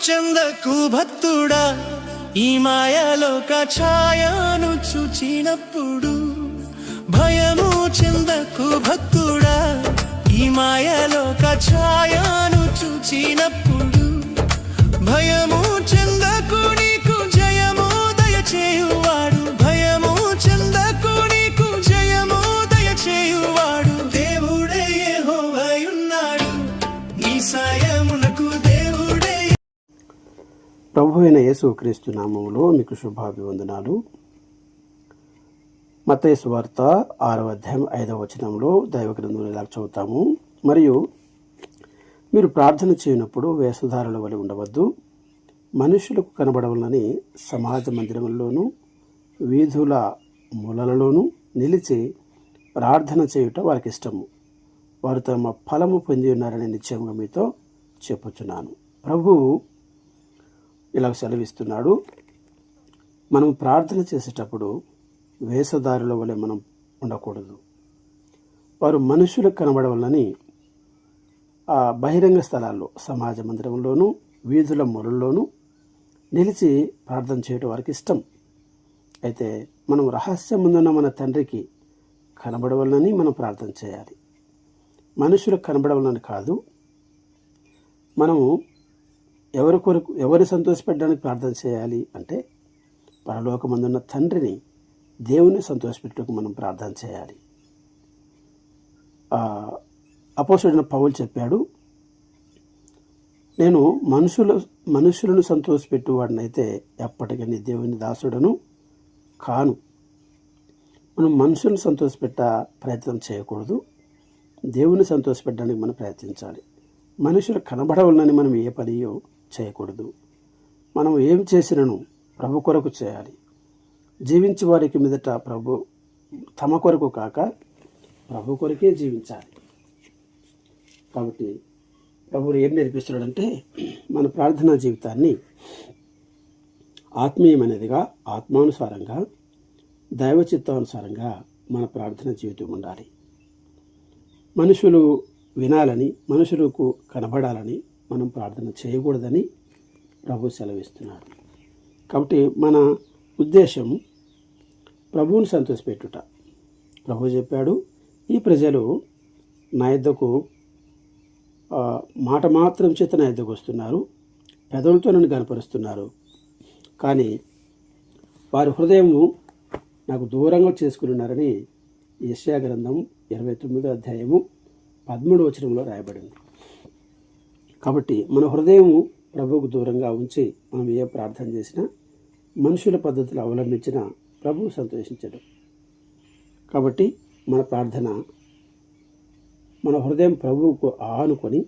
చెందకు భక్తుడా, ఈ మాయలోక ఛాయను చూచినప్పుడు. భయము చెందకు భక్తుడా, ఈ మాయలోక ఛాయను చూచినప్పుడు. భయము చెందకు, నీకు జయము దయచేయువాడు. భయము చెందకు, నీకు జయము దయచేయువాడు. దేవుడే యెహోవాయున్నాడు, నీ సాయమునకు దేవుడే. ప్రభు అయిన యేసుక్రీస్తు నామములో మీకు శుభాభివందనాలు. మత్తయి సువార్త 6వ అధ్యాయం 5వ వచనంలో దైవ గ్రంథంలో ఇలా చదువుతాము. మరియు మీరు ప్రార్థన చేయనప్పుడు వేషధారుల వలె ఉండవద్దు, మనుషులకు కనబడవలని సమాజ మందిరములలోనూ వీధుల మూలలలోనూ నిలిచి ప్రార్థన చేయుట వారికి ఇష్టము. వారు తమ ఫలము పొంది ఉన్నారని నిశ్చయంగా మీతో చెప్పుచున్నాను. ప్రభువు ఇలా సెలవిస్తున్నాడు. మనం ప్రార్థన చేసేటప్పుడు వేషధారుల వలె మనం ఉండకూడదు. వారు మనుషులకు కనబడవాలని బహిరంగ స్థలాల్లో, సమాజ మందిరంలోనూ వీధుల మూలల్లోనూ నిలిచి ప్రార్థన చేయడం వారికి ఇష్టం. అయితే మనం రహస్యం ముందున్న మన తండ్రికి కనబడవాలని మనం ప్రార్థన చేయాలి. మనుషులకు కనబడవాలని కాదు. మనము ఎవరి సంతోషపెట్టడానికి ప్రార్థన చేయాలి అంటే పరలోకమందున్న తండ్రిని, దేవుని సంతోషపెట్టుకు మనం ప్రార్థన చేయాలి. అపోస్తలుడైన పౌలు చెప్పాడు, నేను మనుషులను సంతోషపెట్టువాడినైతే ఎప్పటికీ దేవుని దాసుడను కాను. మనం మనుషులను సంతోషపెట్ట ప్రయత్నం చేయకూడదు. దేవుని సంతోషపెట్టడానికి మనం ప్రయత్నించాలి. మనుషులు కనబడవాలని మనం ఏ పనియో చేయకూడదు. మనం ఏం చేసినను ప్రభు కొరకు చేయాలి. జీవించే వారికి మీదట ప్రభు తమ కొరకు కాక ప్రభు కొరకే జీవించాలి. కాబట్టి ప్రభువు ఏం నేర్పిస్తున్నాడంటే మన ప్రార్థనా జీవితాన్ని ఆత్మీయమైనదిగా, ఆత్మానుసారంగా, దైవ చిత్తానుసారంగా మన ప్రార్థన జీవితం ఉండాలి. మనుషులు వినాలని, మనుషులకు కనబడాలని మనం ప్రార్థన చేయకూడదని ప్రభు సెలవిస్తున్నాడు. కాబట్టి మన ఉద్దేశం ప్రభువుని సంతోషపెట్టుట. ప్రభు చెప్పాడు, ఈ ప్రజలు నా యొద్దకు మాట మాత్రం చేత నా యొద్దకు వస్తున్నారు, పెదవులతో నన్ను కనపరుస్తున్నారు, కానీ వారి హృదయము నాకు దూరంగా చేసుకుని ఉన్నారని యెషయా గ్రంథం 29వ అధ్యాయము 13వ వచనంలో రాయబడింది. కాబట్టి మన హృదయము ప్రభువుకు దూరంగా ఉంచి మనం ఏ ప్రార్థన చేసినా, మనుషుల పద్ధతులు అవలంబించిన ప్రభువు సంతోషించడు. కాబట్టి మన ప్రార్థన, మన హృదయం ప్రభువుకు ఆనుకొని